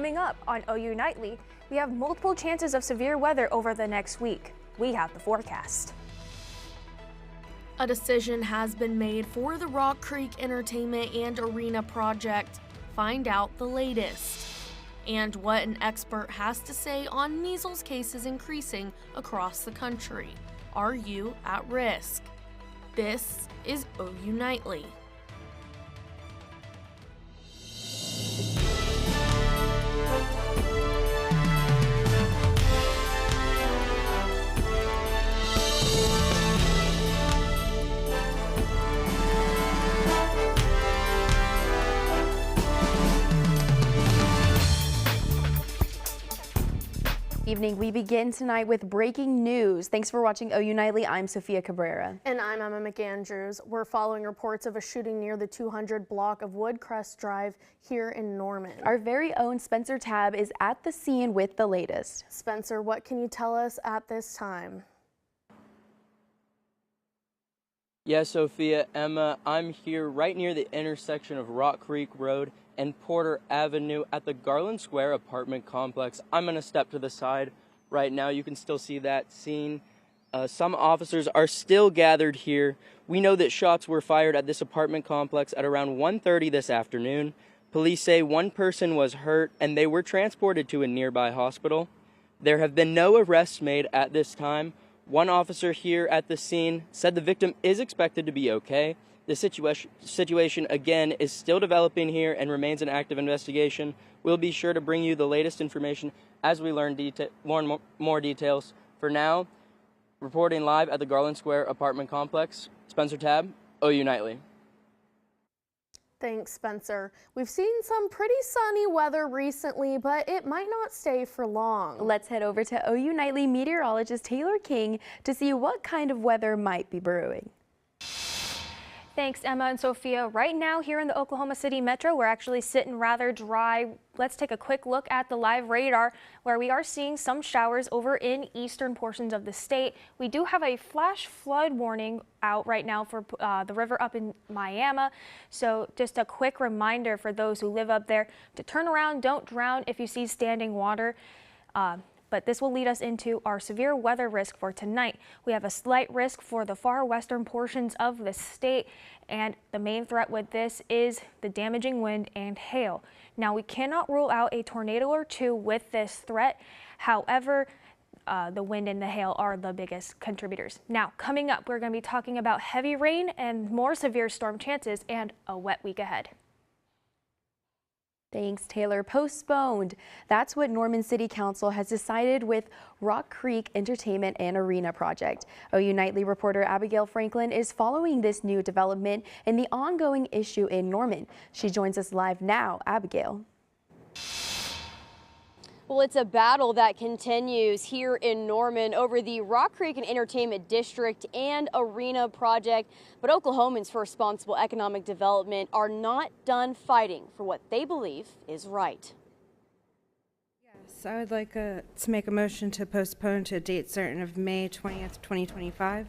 Coming up on OU Nightly, we have multiple chances of severe weather over the next week. We have the forecast. A decision has been made for the Rock Creek Entertainment and Arena project. Find out the latest. And what an expert has to say on measles cases increasing across the country. Are you at risk? This is OU Nightly. Evening. We begin tonight with breaking news. Thanks for watching OU Nightly. I'm Sophia Cabrera. And I'm Emma McAndrews. We're following reports of a shooting near the 200 block of Woodcrest Drive here in Norman. Our very own Spencer Tabb is at the scene with the latest. Spencer, what can you tell us at this time? Yeah, Sophia, Emma, I'm here right near the intersection of Rock Creek Road and Porter Avenue at the Garland Square apartment complex. I'm going to step to the side right now. You can still see that scene. Some officers are still gathered here. We know that shots were fired at this apartment complex at around 1:30 this afternoon. Police say one person was hurt and they were transported to a nearby hospital. There have been no arrests made at this time. One officer here at the scene said the victim is expected to be okay. The situation again is still developing here and remains an active investigation. We'll be sure to bring you the latest information as we learn more details. For now, reporting live at the Garland Square apartment complex, Spencer Tabb, OU Nightly. Thanks, Spencer. We've seen some pretty sunny weather recently, but it might not stay for long. Let's head over to OU Nightly meteorologist Taylor King to see what kind of weather might be brewing. Thanks, Emma and Sophia. Right now here in the Oklahoma City Metro, we're actually sitting rather dry. Let's take a quick look at the live radar where we are seeing some showers over in eastern portions of the state. We do have a flash flood warning out right now for the river up in Miami. So just a quick reminder for those who live up there to turn around, don't drown if you see standing water. But this will lead us into our severe weather risk for tonight. We have a slight risk for the far western portions of the state, and the main threat with this is the damaging wind and hail. Now, we cannot rule out a tornado or two with this threat. However, the wind and the hail are the biggest contributors. Now, coming up, we're going to be talking about heavy rain and more severe storm chances and a wet week ahead. Thanks, Taylor. Postponed. That's what Norman City Council has decided with Rock Creek Entertainment and Arena project. OU Nightly reporter Abigail Franklin is following this new development and the ongoing issue in Norman. She joins us live now. Abigail. Well, it's a battle that continues here in Norman over the Rock Creek and Entertainment District and Arena project. But Oklahomans for Responsible Economic Development are not done fighting for what they believe is right. Yes, I would like to make a motion to postpone to a date certain of May 20th, 2025.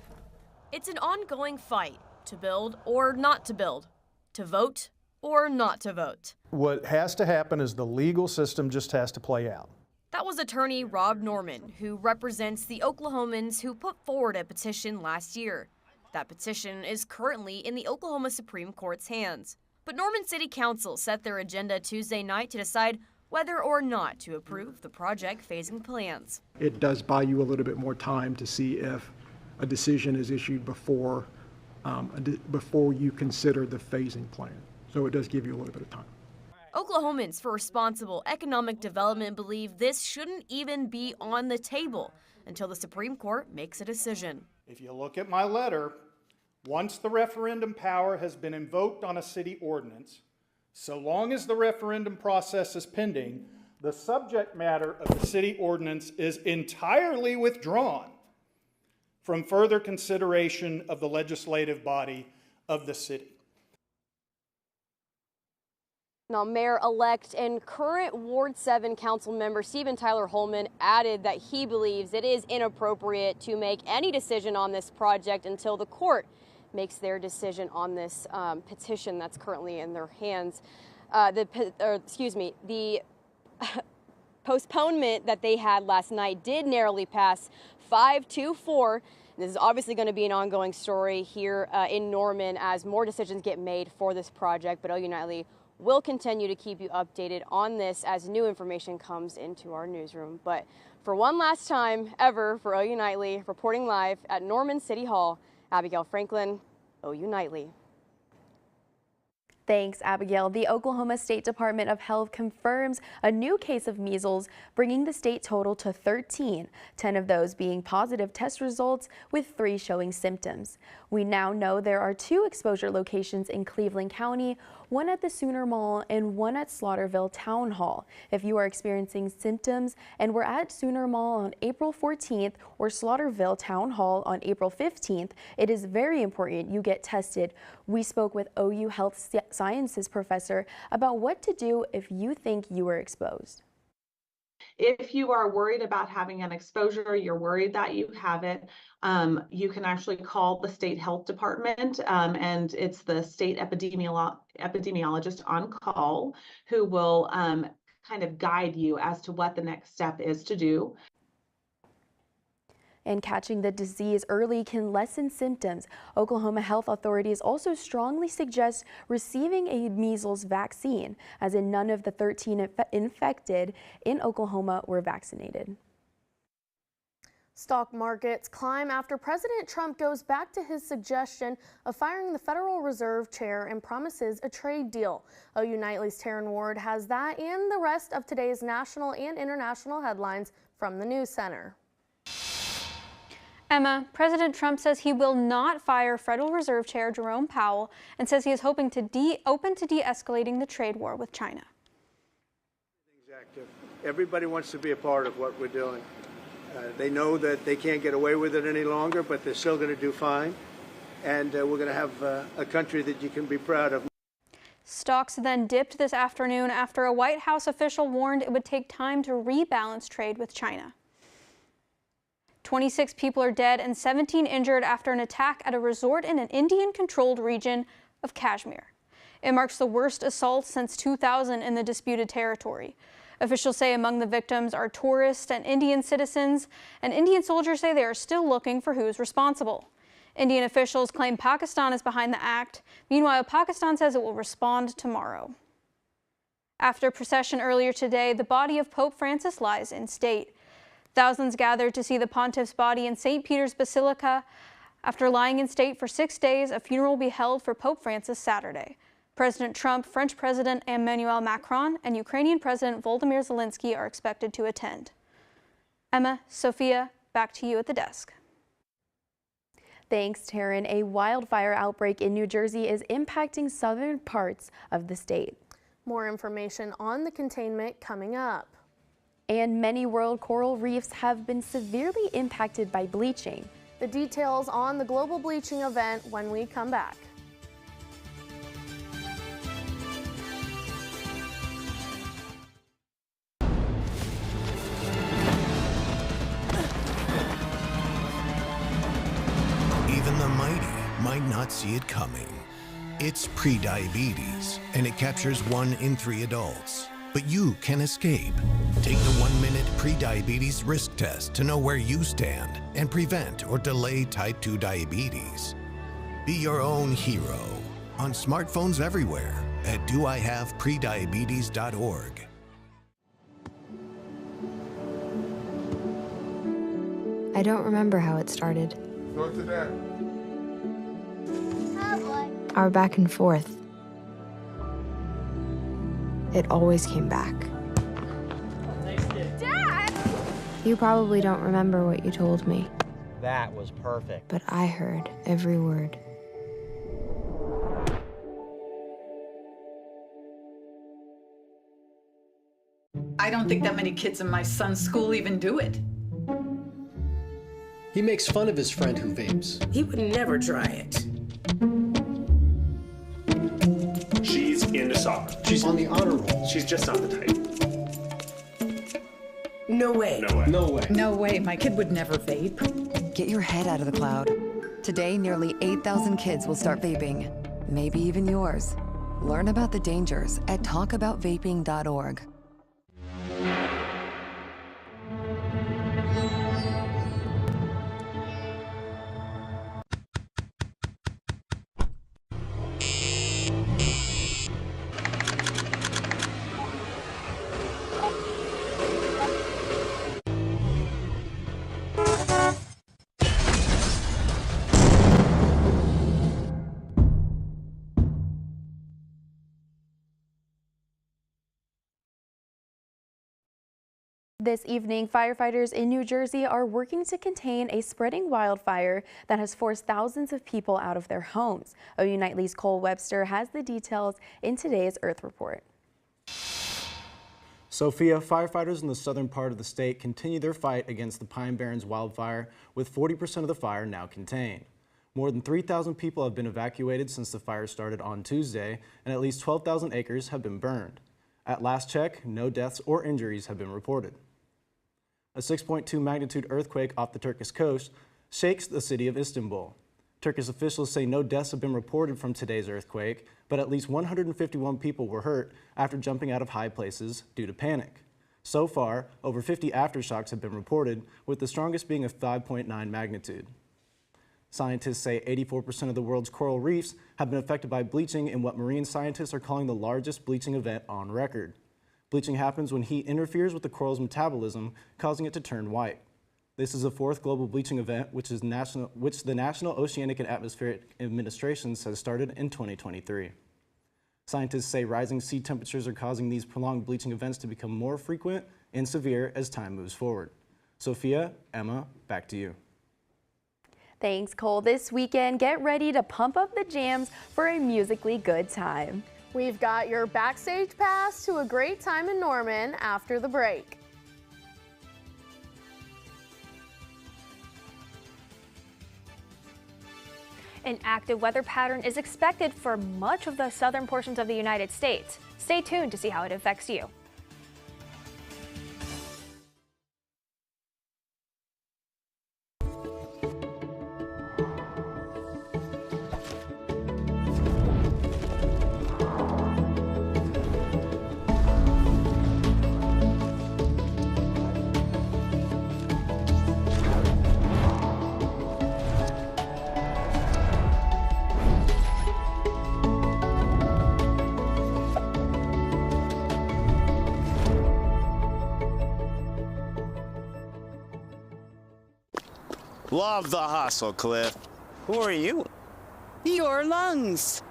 It's an ongoing fight to build or not to build, to vote or not to vote. What has to happen is the legal system just has to play out. That was attorney Rob Norman, who represents the Oklahomans who put forward a petition last year. That petition is currently in the Oklahoma Supreme Court's hands. But Norman City Council set their agenda Tuesday night to decide whether or not to approve the project phasing plans. It does buy you a little bit more time to see if a decision is issued before you consider the phasing plan. So it does give you a little bit of time. Oklahomans for Responsible Economic Development believe this shouldn't even be on the table until the Supreme Court makes a decision. If you look at my letter, once the referendum power has been invoked on a city ordinance, so long as the referendum process is pending, the subject matter of the city ordinance is entirely withdrawn from further consideration of the legislative body of the city. Now, Mayor-elect and current Ward 7 council member Stephen Tyler Holman added that he believes it is inappropriate to make any decision on this project until the court makes their decision on this petition that's currently in their hands. The postponement that they had last night did narrowly pass 5-4. This is obviously going to be an ongoing story here in Norman as more decisions get made for this project, but OU Nightly will continue to keep you updated on this as new information comes into our newsroom. But for one last time ever for OU Nightly, reporting live at Norman City Hall, Abigail Franklin, OU Nightly. Thanks, Abigail. The Oklahoma State Department of Health confirms a new case of measles, bringing the state total to 13, 10 of those being positive test results, with 3 showing symptoms. We now know there are 2 exposure locations in Cleveland County, one at the Sooner Mall and one at Slaughterville Town Hall. If you are experiencing symptoms and were at Sooner Mall on April 14th or Slaughterville Town Hall on April 15th, it is very important you get tested. We spoke with OU Health Sciences professor about what to do if you think you were exposed. If you are worried about having an exposure, you're worried that you have it, you can actually call the state health department, and it's the state epidemiologist on call who will kind of guide you as to what the next step is to do. And catching the disease early can lessen symptoms. Oklahoma health authorities also strongly suggest receiving a measles vaccine, as in none of the 13 infected in Oklahoma were vaccinated. Stock markets climb after President Trump goes back to his suggestion of firing the Federal Reserve chair and promises a trade deal. OU Nightly's Taryn Ward has that and the rest of today's national and international headlines from the News Center. Emma, President Trump says he will not fire Federal Reserve Chair Jerome Powell and says he is hoping to open to de-escalating the trade war with China. Everybody wants to be a part of what we're doing. They know that they can't get away with it any longer, but they're still going to do fine. And we're going to have a country that you can be proud of. Stocks then dipped this afternoon after a White House official warned it would take time to rebalance trade with China. 26 people are dead and 17 injured after an attack at a resort in an Indian-controlled region of Kashmir. It marks the worst assault since 2000 in the disputed territory. Officials say among the victims are tourists and Indian citizens, and Indian soldiers say they are still looking for who is responsible. Indian officials claim Pakistan is behind the act. Meanwhile, Pakistan says it will respond tomorrow. After a procession earlier today, the body of Pope Francis lies in state. Thousands gathered to see the pontiff's body in St. Peter's Basilica. After lying in state for 6 days, a funeral will be held for Pope Francis Saturday. President Trump, French President Emmanuel Macron, and Ukrainian President Volodymyr Zelensky are expected to attend. Emma, Sophia, back to you at the desk. Thanks, Taryn. A wildfire outbreak in New Jersey is impacting southern parts of the state. More information on the containment coming up. And many world coral reefs have been severely impacted by bleaching. The details on the global bleaching event when we come back. Even the mighty might not see it coming. It's prediabetes, and it captures 1 in 3 adults. But you can escape. Take the 1-minute prediabetes risk test to know where you stand and prevent or delay type 2 diabetes. Be your own hero on smartphones everywhere at doihaveprediabetes.org. I don't remember how it started. Go to that. Our back and forth. It always came back. Dad! You probably don't remember what you told me, That was perfect. but I heard every word. I don't think that many kids in my son's school even do it. He makes fun of his friend who vapes. He would never try it. She's into soccer. She's on the honor roll. She's just not the type. No way. No way. No way. No way, my kid would never vape. Get your head out of the cloud. Today, nearly 8,000 kids will start vaping, maybe even yours. Learn about the dangers at talkaboutvaping.org. This evening, firefighters in New Jersey are working to contain a spreading wildfire that has forced thousands of people out of their homes. OU Nightly's Cole Webster has the details in today's Earth Report. Sophia, firefighters in the southern part of the state continue their fight against the Pine Barrens wildfire, with 40% of the fire now contained. More than 3,000 people have been evacuated since the fire started on Tuesday, and at least 12,000 acres have been burned. At last check, no deaths or injuries have been reported. A 6.2 magnitude earthquake off the Turkish coast shakes the city of Istanbul. Turkish officials say no deaths have been reported from today's earthquake, but at least 151 people were hurt after jumping out of high places due to panic. So far, over 50 aftershocks have been reported, with the strongest being of 5.9 magnitude. Scientists say 84% of the world's coral reefs have been affected by bleaching in what marine scientists are calling the largest bleaching event on record. Bleaching happens when heat interferes with the coral's metabolism, causing it to turn white. This is the fourth global bleaching event, which the National Oceanic and Atmospheric Administration says started in 2023. Scientists say rising sea temperatures are causing these prolonged bleaching events to become more frequent and severe as time moves forward. Sophia, Emma, back to you. Thanks, Cole. This weekend, get ready to pump up the jams for a musically good time. We've got your backstage pass to a great time in Norman after the break. An active weather pattern is expected for much of the southern portions of the United States. Stay tuned to see how it affects you. Love the hustle, Cliff. Who are you? Your lungs.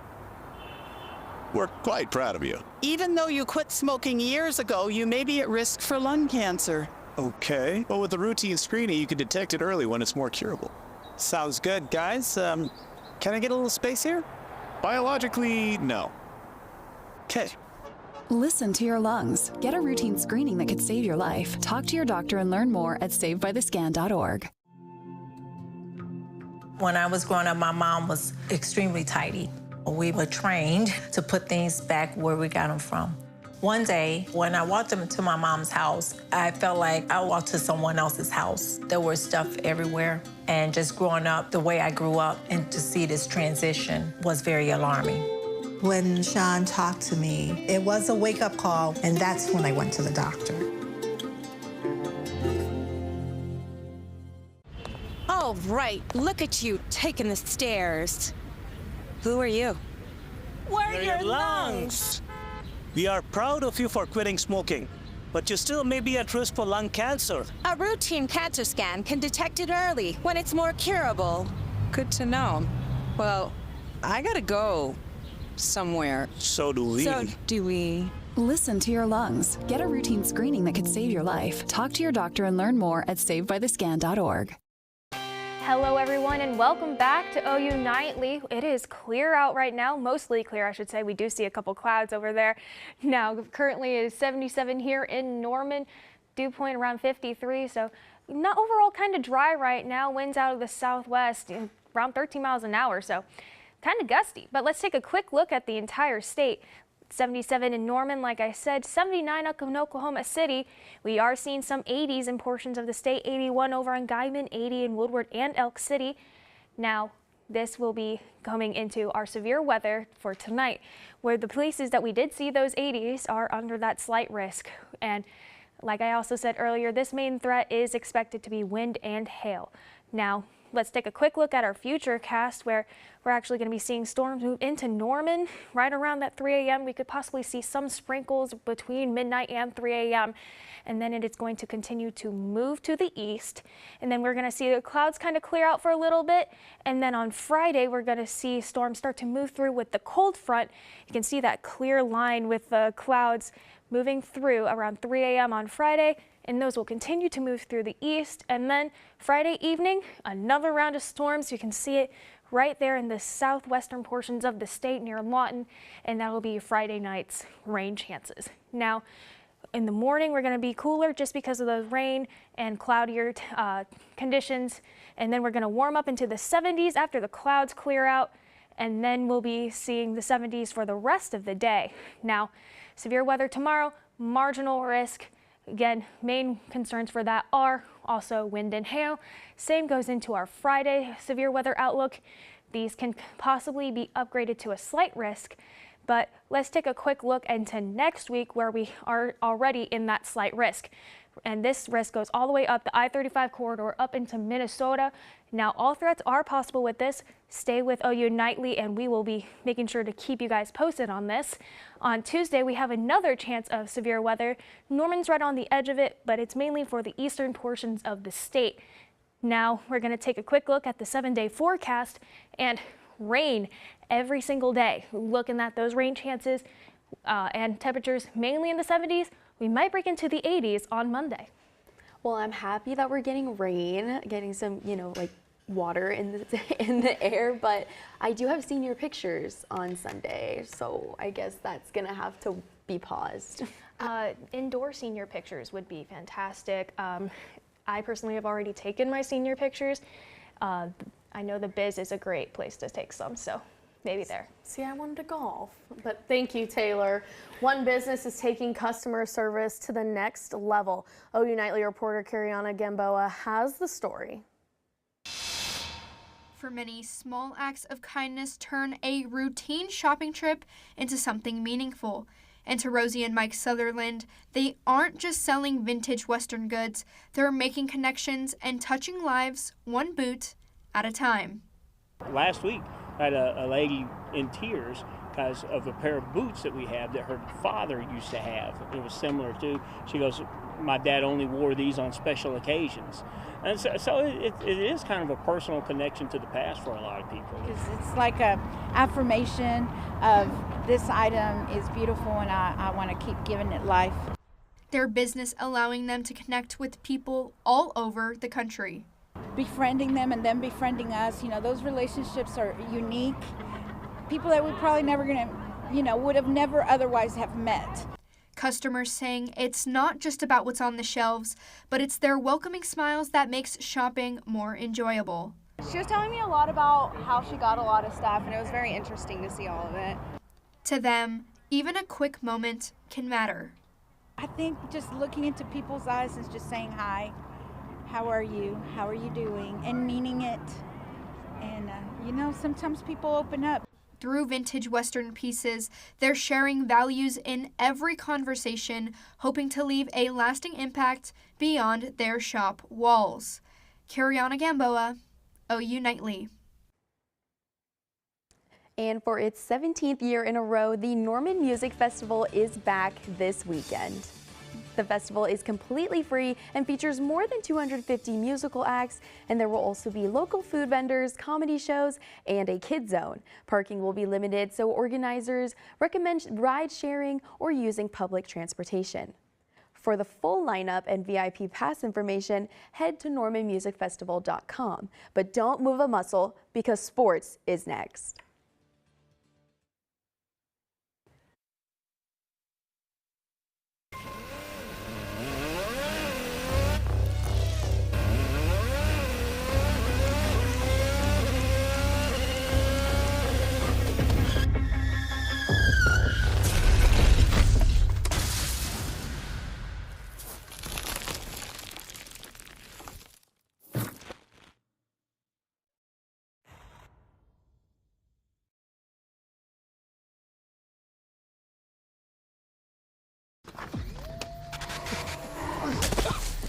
We're quite proud of you. Even though you quit smoking years ago, you may be at risk for lung cancer. Okay. Well, with the routine screening, you can detect it early when it's more curable. Sounds good, guys. Can I get a little space here? Biologically, no. Okay. Listen to your lungs. Get a routine screening that could save your life. Talk to your doctor and learn more at savedbythescan.org. When I was growing up, my mom was extremely tidy. We were trained to put things back where we got them from. One day, when I walked into my mom's house, I felt like I walked to someone else's house. There was stuff everywhere. And just growing up the way I grew up and to see this transition was very alarming. When Sean talked to me, it was a wake-up call, and that's when I went to the doctor. Oh, right. Look at you taking the stairs. Who are you? We're your lungs. We are proud of you for quitting smoking, but you still may be at risk for lung cancer. A routine cancer scan can detect it early when it's more curable. Good to know. Well, I gotta go somewhere. So do we. Listen to your lungs. Get a routine screening that could save your life. Talk to your doctor and learn more at savedbythescan.org. Hello everyone and welcome back to OU Nightly. It is clear out right now, mostly clear I should say. We do see a couple clouds over there. Now currently it is 77 here in Norman, dew point around 53, so not overall kind of dry right now. Winds out of the southwest around 13 miles an hour, so kind of gusty. But let's take a quick look at the entire state. 77 in Norman, like I said, 79 up in Oklahoma City. We are seeing some 80s in portions of the state, 81 over in Guyman, 80 in Woodward and Elk City. Now, this will be coming into our severe weather for tonight, where the places that we did see those 80s are under that slight risk. And like I also said earlier, this main threat is expected to be wind and hail. Now, let's take a quick look at our future cast, where we're actually going to be seeing storms move into Norman right around that 3 a.m. We could possibly see some sprinkles between midnight and 3 a.m. And then it is going to continue to move to the east. And then we're going to see the clouds kind of clear out for a little bit. And then on Friday, we're going to see storms start to move through with the cold front. You can see that clear line with the clouds moving through around 3 a.m. on Friday, and those will continue to move through the east. And then Friday evening, another round of storms. You can see it right there in the southwestern portions of the state near Lawton, and that will be Friday night's rain chances. Now, in the morning, we're going to be cooler just because of the rain and cloudier conditions, and then we're going to warm up into the 70s after the clouds clear out, and then we'll be seeing the 70s for the rest of the day. Now, severe weather tomorrow, marginal risk. Again, main concerns for that are also wind and hail. Same goes into our Friday severe weather outlook. These can possibly be upgraded to a slight risk, but let's take a quick look into next week where we are already in that slight risk. And this risk goes all the way up the I-35 corridor up into Minnesota. Now, all threats are possible with this. Stay with OU Nightly, and we will be making sure to keep you guys posted on this. On Tuesday, we have another chance of severe weather. Norman's right on the edge of it, but it's mainly for the eastern portions of the state. Now, we're going to take a quick look at the 7-day forecast, and rain every single day. Looking at those rain chances and temperatures mainly in the 70s. We might break into the 80s on Monday. Well, I'm happy that we're getting rain, getting some, like water in the air, but I do have senior pictures on Sunday, so I guess that's gonna have to be paused. Indoor senior pictures would be fantastic. I personally have already taken my senior pictures. I know the Biz is a great place to take some, so maybe there. See, I wanted to golf, but thank you, Taylor. One business is taking customer service to the next level. OU Nightly reporter Kariana Gamboa has the story. For many, small acts of kindness turn a routine shopping trip into something meaningful. And to Rosie and Mike Sutherland, they aren't just selling vintage Western goods, they're making connections and touching lives one boot at a time. Last week, I had a lady in tears because of a pair of boots that we have that her father used to have. It was similar to, she goes, my dad only wore these on special occasions. And so it is kind of a personal connection to the past for a lot of people. It's like a affirmation of this item is beautiful and I want to keep giving it life. Their business allowing them to connect with people all over the country. Befriending them and them befriending us, those relationships are unique. People that we probably never would have never otherwise have met. Customers saying it's not just about what's on the shelves, but it's their welcoming smiles that makes shopping more enjoyable. She was telling me a lot about how she got a lot of stuff, and it was very interesting to see all of it. To them, even a quick moment can matter. I think just looking into people's eyes and just saying hi, how are you doing, and meaning it. And, sometimes people open up. Through vintage Western pieces, they're sharing values in every conversation, hoping to leave a lasting impact beyond their shop walls. Kariana Gamboa, OU Nightly. And for its 17th year in a row, the Norman Music Festival is back this weekend. The festival is completely free and features more than 250 musical acts, and there will also be local food vendors, comedy shows, and a kids zone. Parking will be limited, so organizers recommend ride sharing or using public transportation. For the full lineup and VIP pass information, head to normanmusicfestival.com. But don't move a muscle because sports is next.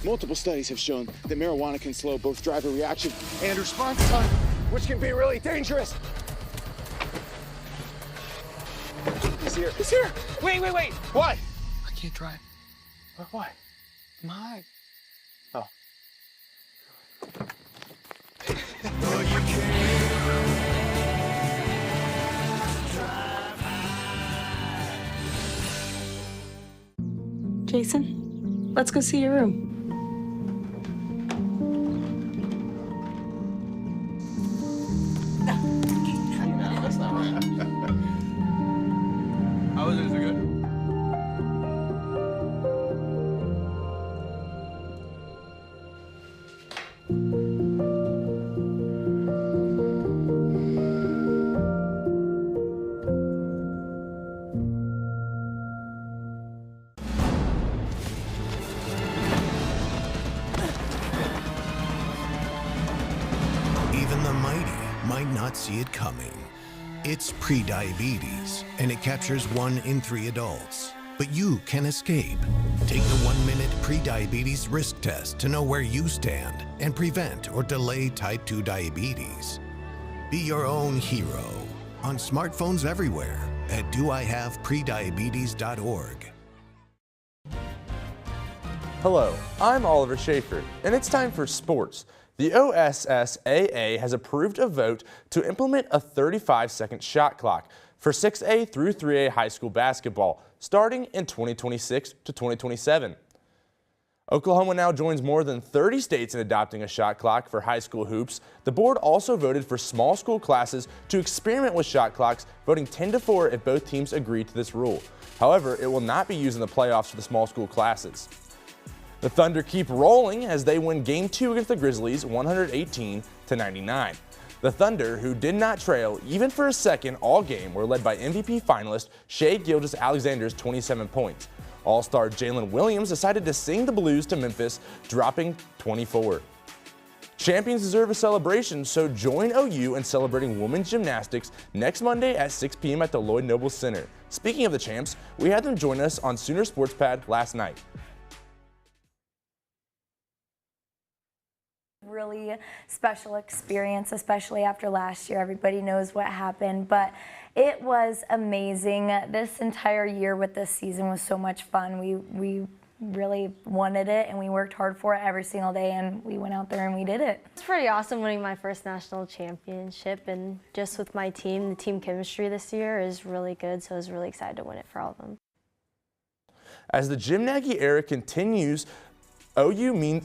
Multiple studies have shown that marijuana can slow both driver reaction and response time, which can be really dangerous. He's here. He's here. Wait. What? I can't drive. Why? I'm high. Oh. Jason, let's go see your room. That's not right. How was it? Is it good? Even the mighty might not see it coming. It's prediabetes, and it captures 1 in 3 adults. But you can escape. Take the 1-minute prediabetes risk test to know where you stand and prevent or delay type 2 diabetes. Be your own hero on smartphones everywhere at doihaveprediabetes.org. Hello, I'm Oliver Schaefer, and it's time for sports. The OSSAA has approved a vote to implement a 35-second shot clock for 6A through 3A high school basketball starting in 2026 to 2027. Oklahoma now joins more than 30 states in adopting a shot clock for high school hoops. The board also voted for small school classes to experiment with shot clocks, voting 10-4 if both teams agree to this rule. However, it will not be used in the playoffs for the small school classes. The Thunder keep rolling as they win Game 2 against the Grizzlies 118-99. The Thunder, who did not trail even for a second all game, were led by MVP finalist Shai Gilgeous-Alexander's 27 points. All-star Jalen Williams decided to sing the blues to Memphis, dropping 24. Champions deserve a celebration, so join OU in celebrating women's gymnastics next Monday at 6 p.m. at the Lloyd Noble Center. Speaking of the champs, we had them join us on Sooner Sports Pad last night. Really special experience, especially after last year. Everybody knows what happened, but it was amazing. This entire year with this season was so much fun. We really wanted it, and we worked hard for it every single day, and we went out there and we did it. It's pretty awesome winning my first national championship, and just with my team, the team chemistry this year is really good, so I was really excited to win it for all of them. As the Jim Nagy era continues, OU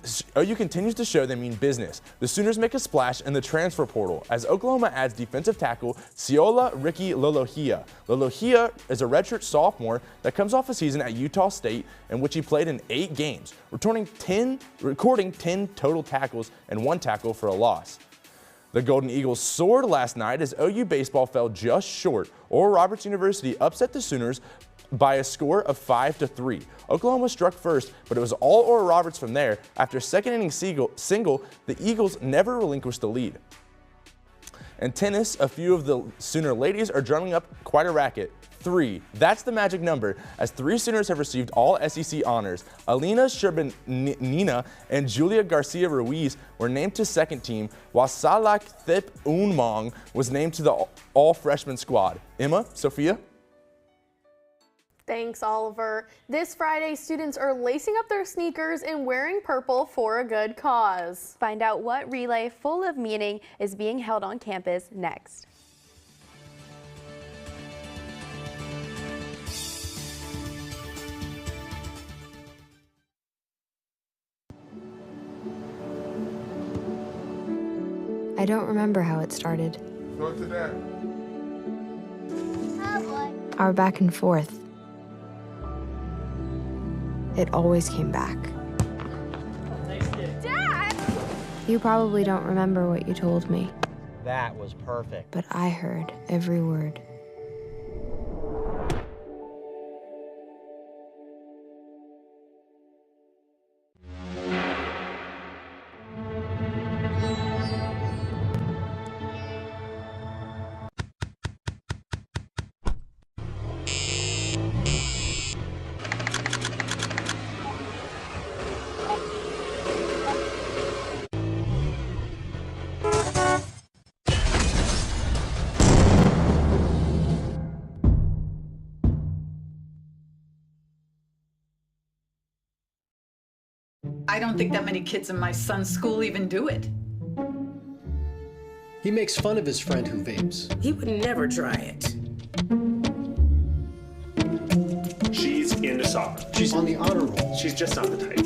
continues to show they mean business. The Sooners make a splash in the transfer portal as Oklahoma adds defensive tackle Siola Ricky Lolohea. Lolohea is a redshirt sophomore that comes off a season at Utah State in which he played in 8 games, recording 10 total tackles and 1 tackle for a loss. The Golden Eagles soared last night as OU baseball fell just short. Oral Roberts University upset the Sooners by a score of 5-3. Oklahoma struck first, but it was all Oral Roberts from there. After a second-inning single, the Eagles never relinquished the lead. In tennis, a few of the Sooner ladies are drumming up quite a racket. 3. That's the magic number, as 3 Sooners have received all SEC honors. Alina Sherbanina and Julia Garcia Ruiz were named to second team, while Salak Thip Unmong was named to the all-freshman squad. Emma, Sophia? Thanks, Oliver. This Friday, students are lacing up their sneakers and wearing purple for a good cause. Find out what relay full of meaning is being held on campus next. I don't remember how it started. Go to that. Our back and forth. It always came back. Dad! You probably don't remember what you told me, That was perfect. but I heard every word. I don't think that many kids in my son's school even do it. He makes fun of his friend who vapes. He would never try it. She's into soccer. She's on the honor roll. She's just not the type.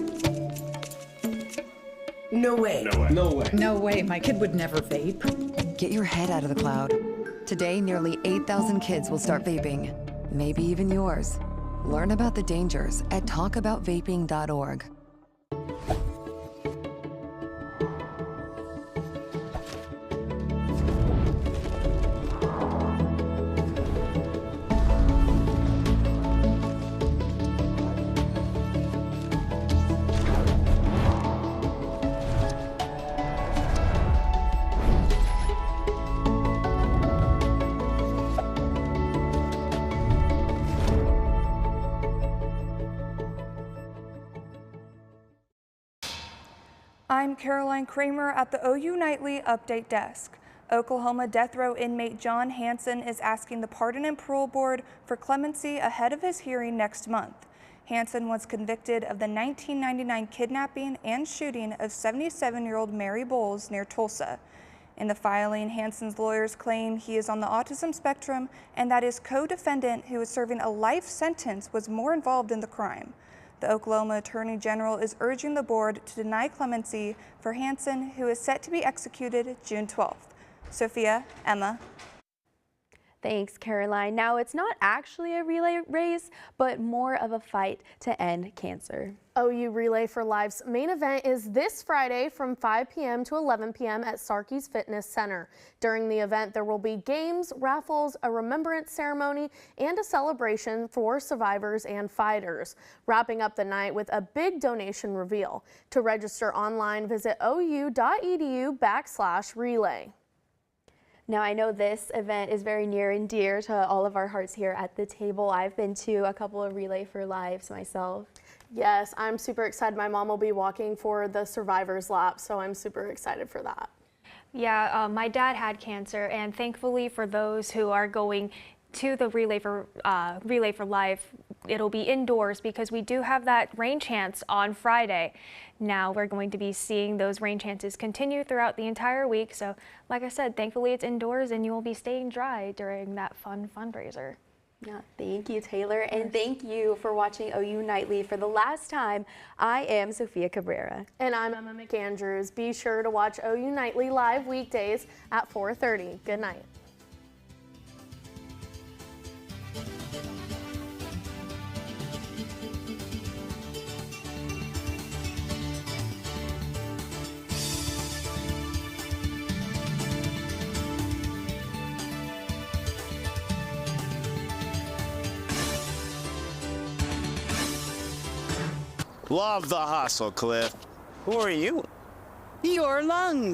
No way. No way. No way. No way, my kid would never vape. Get your head out of the cloud. Today, nearly 8,000 kids will start vaping. Maybe even yours. Learn about the dangers at talkaboutvaping.org. I'm Caroline Kramer at the OU Nightly Update Desk. Oklahoma death row inmate John Hansen is asking the Pardon and Parole Board for clemency ahead of his hearing next month. Hansen was convicted of the 1999 kidnapping and shooting of 77-year-old Mary Bowles near Tulsa. In the filing, Hansen's lawyers claim he is on the autism spectrum and that his co-defendant, who is serving a life sentence, was more involved in the crime. The Oklahoma Attorney General is urging the board to deny clemency for Hansen, who is set to be executed June 12th. Sophia, Emma. Thanks, Caroline. Now, it's not actually a relay race, but more of a fight to end cancer. OU Relay for Life's main event is this Friday from 5 p.m. to 11 p.m. at Sarkey's Fitness Center. During the event, there will be games, raffles, a remembrance ceremony, and a celebration for survivors and fighters, wrapping up the night with a big donation reveal. To register online, visit ou.edu/relay. Now, I know this event is very near and dear to all of our hearts here at the table. I've been to a couple of Relay for Lives myself. Yes, I'm super excited. My mom will be walking for the Survivor's Lap, so I'm super excited for that. Yeah, my dad had cancer, and thankfully for those who are going to the Relay for Life, it'll be indoors because we do have that rain chance on Friday. Now we're going to be seeing those rain chances continue throughout the entire week. So like I said, thankfully it's indoors and you will be staying dry during that fun fundraiser. Yeah, thank you, Taylor, and thank you for watching OU Nightly for the last time. I am Sophia Cabrera. And I'm Emma McAndrews. Be sure to watch OU Nightly live weekdays at 4:30. Good night. Love the hustle, Cliff. Who are you? Your lungs.